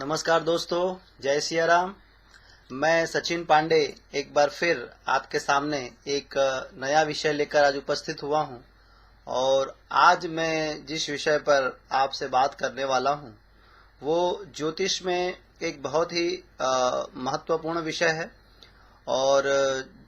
नमस्कार दोस्तों, जय सिया राम। मैं सचिन पांडे एक बार फिर आपके सामने एक नया विषय लेकर आज उपस्थित हुआ हूं। और आज मैं जिस विषय पर आपसे बात करने वाला हूं वो ज्योतिष में एक बहुत ही महत्वपूर्ण विषय है। और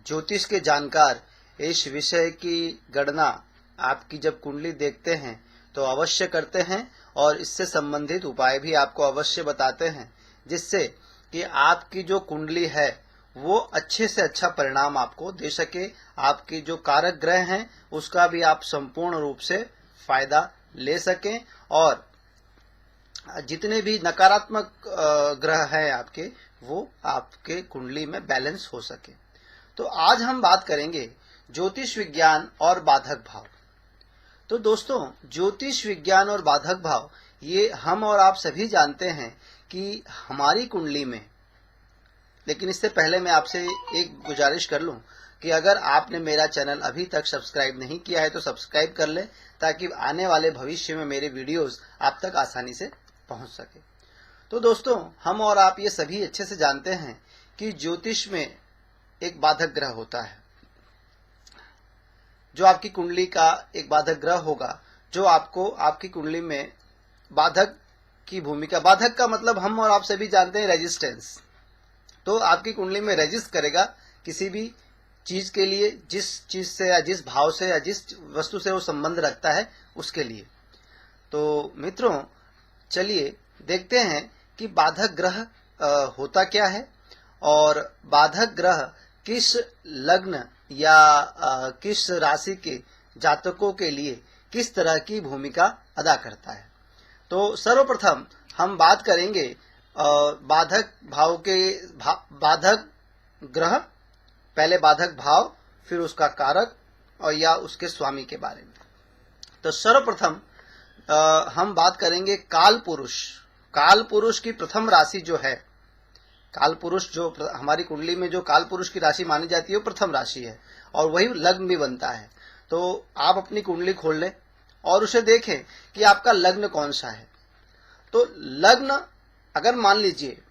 ज्योतिष के जानकार इस विषय की गणना आपकी जब कुंडली देखते हैं तो अवश्य करते हैं और इससे संबंधित उपाय भी आपको अवश्य बताते हैं, जिससे कि आपकी जो कुंडली है वो अच्छे से अच्छा परिणाम आपको दे सके। आपकी जो कारक ग्रह हैं उसका भी आप संपूर्ण रूप से फायदा ले सकें और जितने भी नकारात्मक ग्रह हैं आपके वो आपके कुंडली में बैलेंस हो सके। तो आज हम बात करेंगे ज्योतिष विज्ञान और बाधक भाव। तो दोस्तों, ज्योतिष विज्ञान और बाधक भाव ये हम और आप सभी जानते हैं कि हमारी कुंडली में, लेकिन इससे पहले मैं आपसे एक गुजारिश कर लूं कि अगर आपने मेरा चैनल अभी तक सब्सक्राइब नहीं किया है तो सब्सक्राइब कर लें, ताकि आने वाले भविष्य में मेरे वीडियोस आप तक आसानी से पहुंच सके। तो दोस्तों, हम और आप ये सभी अच्छे से जानते हैं कि ज्योतिष में एक बाधक ग्रह होता है, जो आपकी कुंडली का एक बाधक ग्रह होगा, जो आपको आपकी कुंडली में बाधक की भूमिका, बाधक का मतलब हम और आप सभी जानते हैं रेजिस्टेंस। तो आपकी कुंडली में रेजिस्ट करेगा किसी भी चीज के लिए, जिस चीज से या जिस भाव से या जिस वस्तु से वो संबंध रखता है उसके लिए। तो मित्रों, चलिए देखते हैं कि बाधक ग्रह होता क्या है और बाधक ग्रह किस लग्न या किस राशि के जातकों के लिए किस तरह की भूमिका अदा करता है। तो सर्वप्रथम हम बात करेंगे बाधक भाव के बाधक ग्रह, पहले बाधक भाव फिर उसका कारक और या उसके स्वामी के बारे में। तो सर्वप्रथम हम बात करेंगे काल पुरुष। काल पुरुष की प्रथम राशि जो है, काल पुरुष जो हमारी कुंडली में जो काल पुरुष की राशि मानी जाती है वो प्रथम राशि है और वही लग्न भी बनता है। तो आप अपनी कुंडली खोल लें और उसे देखें कि आपका लग्न कौन सा है। तो लग्न अगर मान लीजिए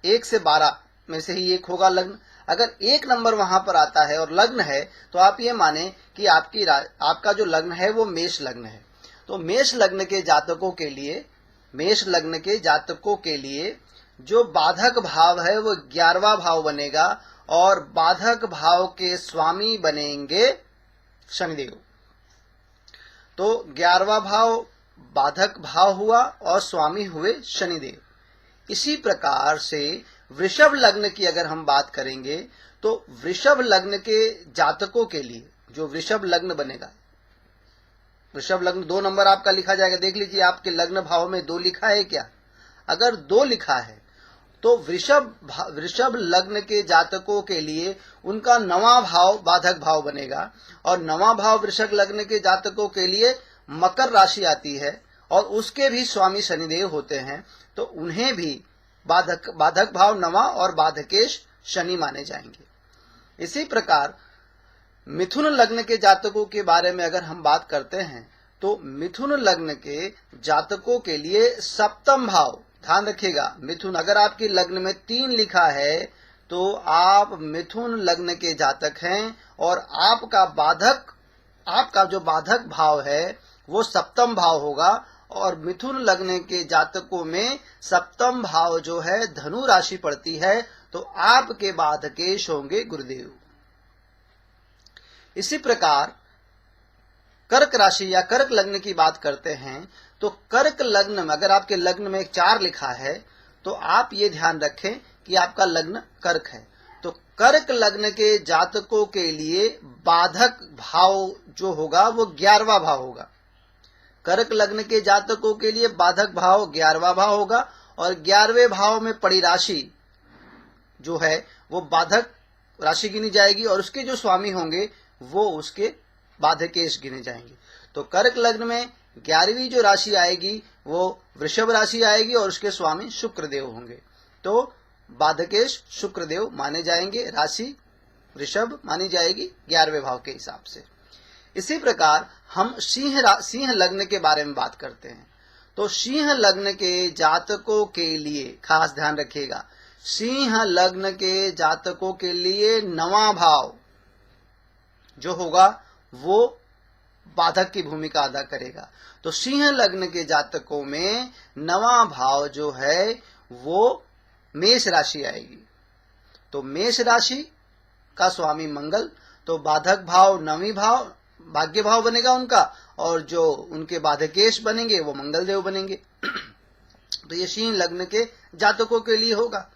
1 से 12 में से ही एक होगा लग्न। अगर 1 नंबर वहां पर आता है और लग्न है तो आप ये माने कि आपका जो लग्न है वो मेष लग्न है। तो मेष लग्न के जातकों के लिए, मेष लग्न के जातकों के लिए जो बाधक भाव है वो 11वां भाव बनेगा और बाधक भाव के स्वामी बनेंगे शनिदेव। तो 11वां भाव बाधक भाव हुआ और स्वामी हुए शनिदेव। इसी प्रकार से वृषभ लग्न की अगर हम बात करेंगे तो वृषभ लग्न के जातकों के लिए जो वृषभ लग्न बनेगा, वृषभ लग्न 2 नंबर आपका लिखा जाएगा। देख लीजिए आपके लग्न भाव में 2 लिखा है क्या? अगर 2 लिखा है तो वृषभ लग्न के जातकों के लिए उनका 9वां भाव बाधक भाव बनेगा और 9वां भाव वृषभ लग्न के जातकों के लिए मकर राशि आती है और उसके भी स्वामी शनिदेव होते हैं। तो उन्हें भी बाधक भाव 9वां और बाधकेश शनि माने जाएंगे। इसी प्रकार मिथुन लग्न के जातकों के बारे में अगर हम बात करते हैं तो मिथुन लग्न के जातकों के लिए सप्तम भाव, ध्यान रखिएगा, मिथुन अगर आपके लग्न में 3 लिखा है तो आप मिथुन लग्न के जातक हैं और आपका जो बाधक भाव है वो सप्तम भाव होगा। और मिथुन लग्न के जातकों में सप्तम भाव जो है धनु राशि पड़ती है, तो आपके बाधकेश होंगे गुरुदेव। इसी प्रकार कर्क राशि या कर्क लग्न की बात करते हैं तो कर्क लग्न में अगर आपके लग्न में 4 लिखा है तो आप ये ध्यान रखें कि आपका लग्न कर्क है। तो कर्क लग्न के जातकों के लिए बाधक भाव जो होगा वो 11वां भाव होगा। कर्क लग्न के जातकों के लिए बाधक भाव 11वां भाव होगा और 11वें भाव में पड़ी राशि जो है वो बाधक राशि गिनी जाएगी और उसके जो स्वामी होंगे वो उसके बाधकेश गिने जाएंगे। तो कर्क लग्न में 11वीं जो राशि आएगी वो वृषभ राशि आएगी और उसके स्वामी शुक्रदेव होंगे। तो बाधकेश शुक्रदेव माने जाएंगे, राशि वृषभ मानी जाएगी 11वें भाव के हिसाब से। इसी प्रकार हम सिंह लग्न के बारे में बात करते हैं तो सिंह लग्न के जातकों के लिए खास ध्यान रखिएगा, सिंह लग्न के जातकों के लिए नवा भाव जो होगा वो बाधक की भूमिका अदा करेगा। तो सिंह लग्न के जातकों में नवा भाव जो है वो मेष राशि आएगी। तो मेष राशि का स्वामी मंगल, तो बाधक भाव नवी भाव भाग्य भाव बनेगा उनका, और जो उनके बाधकेश बनेंगे वो मंगल देव बनेंगे। तो ये सिंह लग्न के जातकों के लिए होगा।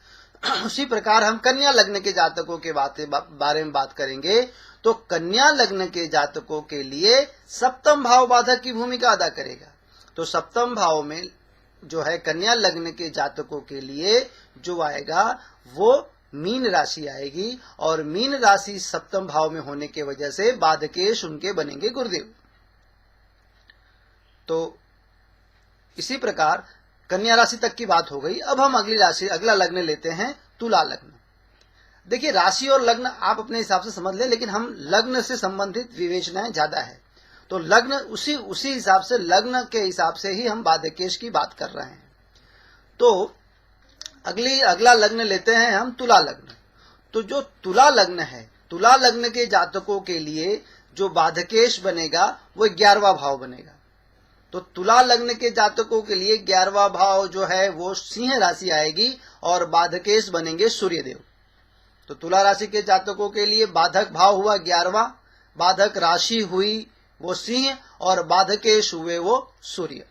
उसी प्रकार हम कन्या लग्न के जातकों के बारे में बात करेंगे। तो कन्या लग्न के जातकों के लिए सप्तम भाव बाधक की भूमिका अदा करेगा। तो सप्तम भाव में जो है कन्या लग्न के जातकों के लिए जो आएगा वो मीन राशि आएगी, और मीन राशि सप्तम भाव में होने के वजह से बाधकेश उनके बनेंगे गुरुदेव। तो इसी प्रकार कन्या राशि तक की बात हो गई। अब हम अगली राशि अगला लग्न लेते हैं तुला लग्न। देखिए राशि और लग्न आप अपने हिसाब से समझ लें, लेकिन हम लग्न से संबंधित विवेचनाएं ज्यादा है। तो लग्न उसी हिसाब से लग्न के हिसाब से ही हम बाधकेश की बात कर रहे हैं। तो अगला लग्न लेते हैं हम तुला लग्न। तो जो तुला लग्न है, तुला लग्न के जातकों के लिए जो बाधकेश बनेगा वो 11वां भाव बनेगा। तो तुला लग्न के जातकों के लिए 11वां भाव जो है वो सिंह राशि आएगी, और बाधकेश बनेंगे सूर्यदेव। तो तुला राशि के जातकों के लिए बाधक भाव हुआ 11वां, बाधक राशि हुई वो सिंह, और बाधकेश हुए वो सूर्य।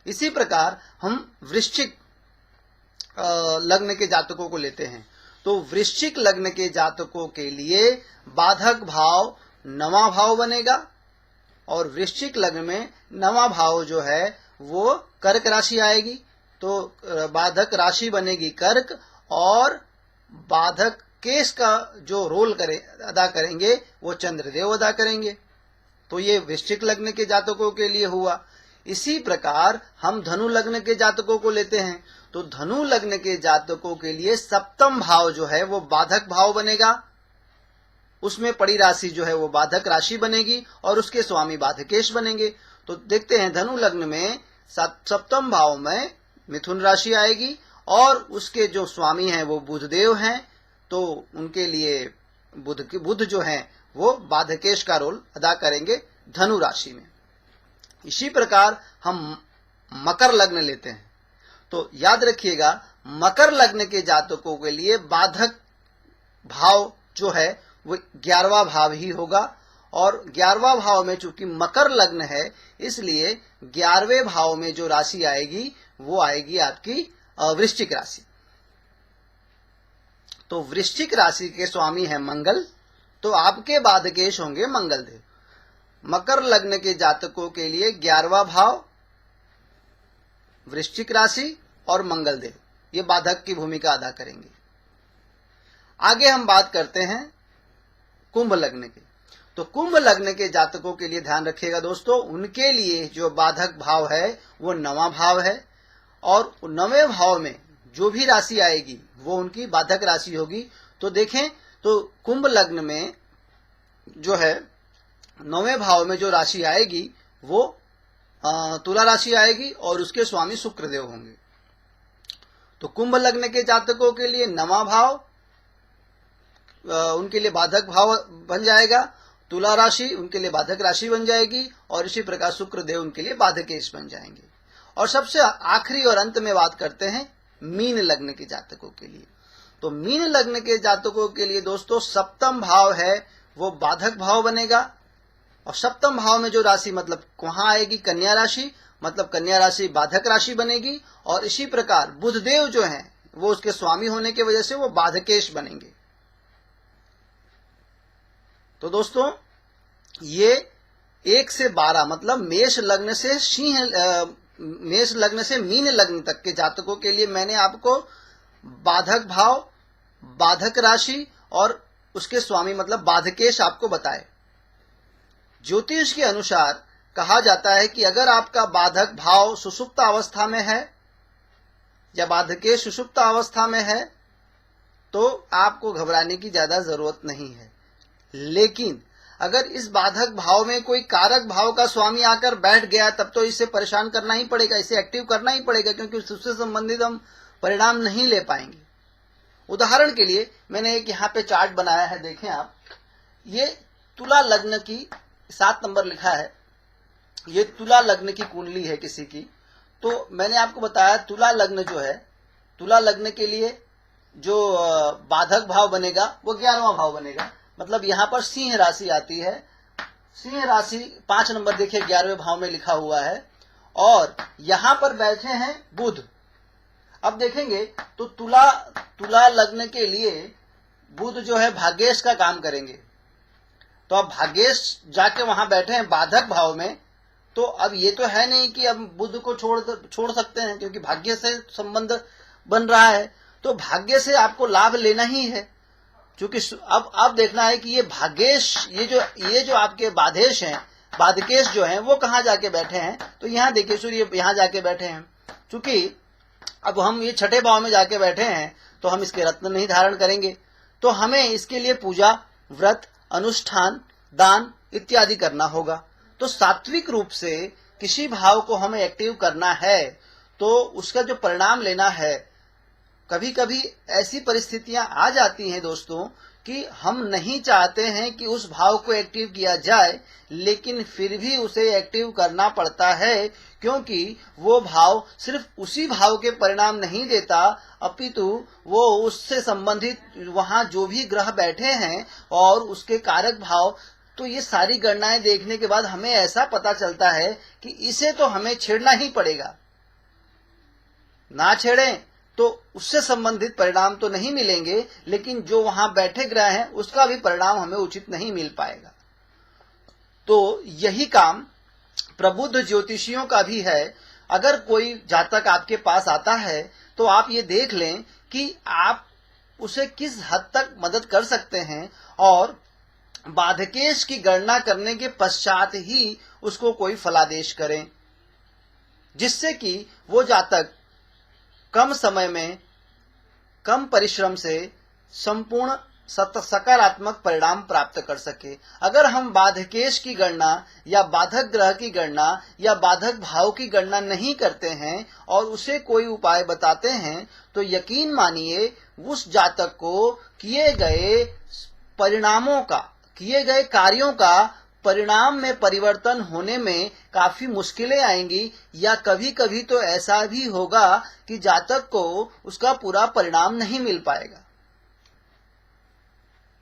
इसी प्रकार हम वृश्चिक लग्न के जातकों को लेते हैं। तो वृश्चिक लग्न के जातकों के लिए बाधक भाव 9वां भाव बनेगा, और वृश्चिक लग्न में 9वां भाव जो है वो कर्क राशि आएगी। तो बाधक राशि बनेगी कर्क, और बाधक केश का जो रोल अदा करेंगे वो चंद्रदेव अदा करेंगे। तो ये वृश्चिक लग्न के जातकों के लिए हुआ। इसी प्रकार हम धनु लग्न के जातकों को लेते हैं। तो धनु लग्न के जातकों के लिए सप्तम भाव जो है वो बाधक भाव बनेगा, उसमें पड़ी राशि जो है वो बाधक राशि बनेगी, और उसके स्वामी बाधकेश बनेंगे। तो देखते हैं धनु लग्न में सप्तम भाव में मिथुन राशि आएगी, और उसके जो स्वामी हैं वो बुधदेव हैं। तो उनके लिए बुध जो हैं वो बाधकेश का रोल अदा करेंगे धनु राशि में। इसी प्रकार हम मकर लग्न लेते हैं। तो याद रखिएगा मकर लग्न के जातकों के लिए बाधक भाव जो है वो 11वां भाव ही होगा, और 11वां भाव में चूंकि मकर लग्न है इसलिए 11वें भाव में जो राशि आएगी वो आएगी आपकी वृश्चिक राशि। तो वृश्चिक राशि के स्वामी है मंगल, तो आपके बाधकेश होंगे मंगल देव। मकर लग्न के जातकों के लिए 11वां भाव वृश्चिक राशि और मंगल देव ये बाधक की भूमिका अदा करेंगे। आगे हम बात करते हैं कुंभ लग्न की। तो कुंभ लग्न के जातकों के लिए ध्यान रखिएगा दोस्तों, उनके लिए जो बाधक भाव है वो 9वां भाव है, और 9वें भाव में जो भी राशि आएगी वो उनकी बाधक राशि होगी। तो देखें तो कुंभ लग्न में जो है 9वें भाव में जो राशि आएगी वो तुला राशि आएगी, और उसके स्वामी शुक्रदेव होंगे। तो कुंभ लग्न के जातकों के लिए 9वां भाव उनके लिए बाधक भाव बन जाएगा, तुला राशि उनके लिए बाधक राशि बन जाएगी, और इसी प्रकार शुक्रदेव उनके लिए बाधकेश बन जाएंगे। और सबसे आखिरी और अंत में बात करते हैं मीन लग्न के जातकों के लिए। तो मीन लग्न के जातकों के लिए दोस्तों सप्तम भाव है वो बाधक भाव बनेगा, और सप्तम भाव में जो राशि मतलब वहां आएगी कन्या राशि, मतलब कन्या राशि बाधक राशि बनेगी, और इसी प्रकार बुधदेव जो हैं वो उसके स्वामी होने की वजह से वो बाधकेश बनेंगे। तो दोस्तों ये 1 से 12 मतलब मेष लग्न से मीन लग्न तक के जातकों के लिए मैंने आपको बाधक भाव, बाधक राशि और उसके स्वामी मतलब बाधकेश आपको बताए। ज्योतिष के अनुसार कहा जाता है कि अगर आपका बाधक भाव सुषुप्त अवस्था में है या बाधकेश सुषुप्त अवस्था में है तो आपको घबराने की ज्यादा जरूरत नहीं है। लेकिन अगर इस बाधक भाव में कोई कारक भाव का स्वामी आकर बैठ गया तब तो इसे परेशान करना ही पड़ेगा, इसे एक्टिव करना ही पड़ेगा, क्योंकि उससे संबंधित हम परिणाम नहीं ले पाएंगे। उदाहरण के लिए मैंने एक यहाँ पे चार्ट बनाया है, देखें आप, ये तुला लग्न की 7 नंबर लिखा है, ये तुला लग्न की कुंडली है किसी की। तो मैंने आपको बताया तुला लग्न जो है, तुला लग्न के लिए जो बाधक भाव बनेगा वो 11वां भाव बनेगा। मतलब यहाँ पर सिंह राशि आती है, सिंह राशि 5 नंबर देखिए 11वें भाव में लिखा हुआ है, और यहाँ पर बैठे हैं बुध। अब देखेंगे तो तुला लग्न के लिए बुध जो है भाग्येश का काम करेंगे। तो अब भाग्येश जाके वहां बैठे हैं बाधक भाव में, तो अब ये तो है नहीं कि अब बुध को छोड़ सकते हैं, क्योंकि भाग्य से संबंध बन रहा है। तो भाग्य से आपको लाभ लेना ही है, क्योंकि अब देखना है कि ये भाग्येश, ये जो आपके बाधेश हैं, बाधकेश जो हैं, वो कहाँ जाके बैठे हैं। तो यहाँ देखिए सूर्य यहाँ जाके बैठे हैं। चूंकि अब हम ये 6ठे भाव में जाके बैठे हैं तो हम इसके रत्न नहीं धारण करेंगे, तो हमें इसके लिए पूजा, व्रत, अनुष्ठान, दान इत्यादि करना होगा। तो सात्विक रूप से किसी भाव को हमें एक्टिव करना है तो उसका जो परिणाम लेना है, कभी कभी ऐसी परिस्थितियां आ जाती हैं दोस्तों कि हम नहीं चाहते हैं कि उस भाव को एक्टिव किया जाए, लेकिन फिर भी उसे एक्टिव करना पड़ता है, क्योंकि वो भाव सिर्फ उसी भाव के परिणाम नहीं देता, अपितु वो उससे संबंधित वहां जो भी ग्रह बैठे हैं और उसके कारक भाव। तो ये सारी गणनाएं देखने के बाद हमें ऐसा पता चलता है कि इसे तो हमें छेड़ना ही पड़ेगा। ना छेड़ें तो उससे संबंधित परिणाम तो नहीं मिलेंगे, लेकिन जो वहां बैठे ग्रह हैं उसका भी परिणाम हमें उचित नहीं मिल पाएगा। तो यही काम प्रबुद्ध ज्योतिषियों का भी है। अगर कोई जातक आपके पास आता है तो आप ये देख लें कि आप उसे किस हद तक मदद कर सकते हैं, और बाधकेश की गणना करने के पश्चात ही उसको कोई फलादेश करें, जिससे कि वो जातक कम समय में, कम परिश्रम से संपूर्ण सकारात्मक परिणाम प्राप्त कर सके। अगर हम बाधकेश की गणना या बाधक ग्रह की गणना या बाधक भाव की गणना नहीं करते हैं और उसे कोई उपाय बताते हैं, तो यकीन मानिए उस जातक को किए गए परिणामों का, किए गए कार्यों का परिणाम में परिवर्तन होने में काफी मुश्किलें आएंगी, या कभी कभी तो ऐसा भी होगा कि जातक को उसका पूरा परिणाम नहीं मिल पाएगा।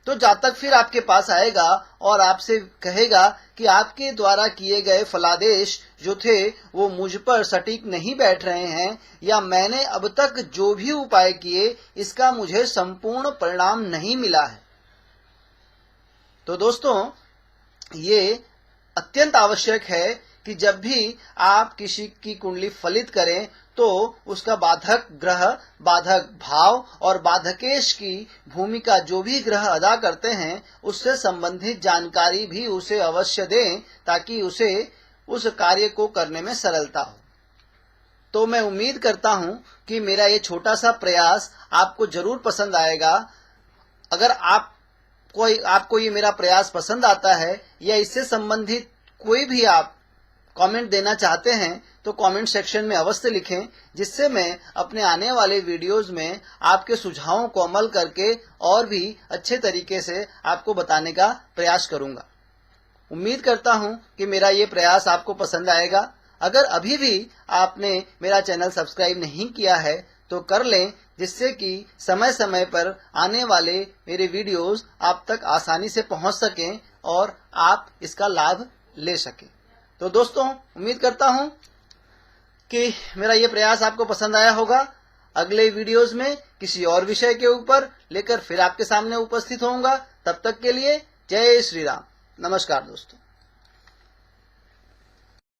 तो जातक फिर आपके पास आएगा और आपसे कहेगा कि आपके द्वारा किए गए फलादेश जो थे वो मुझ पर सटीक नहीं बैठ रहे हैं, या मैंने अब तक जो भी उपाय किए इसका मुझे संपूर्ण परिणाम नहीं मिला है। तो दोस्तों, ये अत्यंत आवश्यक है कि जब भी आप किसी की कुंडली फलित करें तो उसका बाधक ग्रह, बाधक भाव और बाधकेश की भूमिका जो भी ग्रह अदा करते हैं उससे संबंधित जानकारी भी उसे अवश्य दें, ताकि उसे उस कार्य को करने में सरलता हो। तो मैं उम्मीद करता हूं कि मेरा ये छोटा सा प्रयास आपको जरूर पसंद आएगा। अगर आपको ये मेरा प्रयास पसंद आता है या इससे संबंधित कोई भी आप कमेंट देना चाहते हैं तो कमेंट सेक्शन में अवश्य लिखें, जिससे मैं अपने आने वाले वीडियोस में आपके सुझावों को अमल करके और भी अच्छे तरीके से आपको बताने का प्रयास करूंगा। उम्मीद करता हूं कि मेरा ये प्रयास आपको पसंद आएगा। अगर अभी भी आपने मेरा चैनल सब्सक्राइब नहीं किया है तो कर लें, जिससे कि समय समय पर आने वाले मेरे वीडियोस आप तक आसानी से पहुंच सकें और आप इसका लाभ ले सकें। तो दोस्तों, उम्मीद करता हूं कि मेरा ये प्रयास आपको पसंद आया होगा। अगले वीडियोस में किसी और विषय के ऊपर लेकर फिर आपके सामने उपस्थित होऊंगा। तब तक के लिए जय श्री राम। नमस्कार दोस्तों।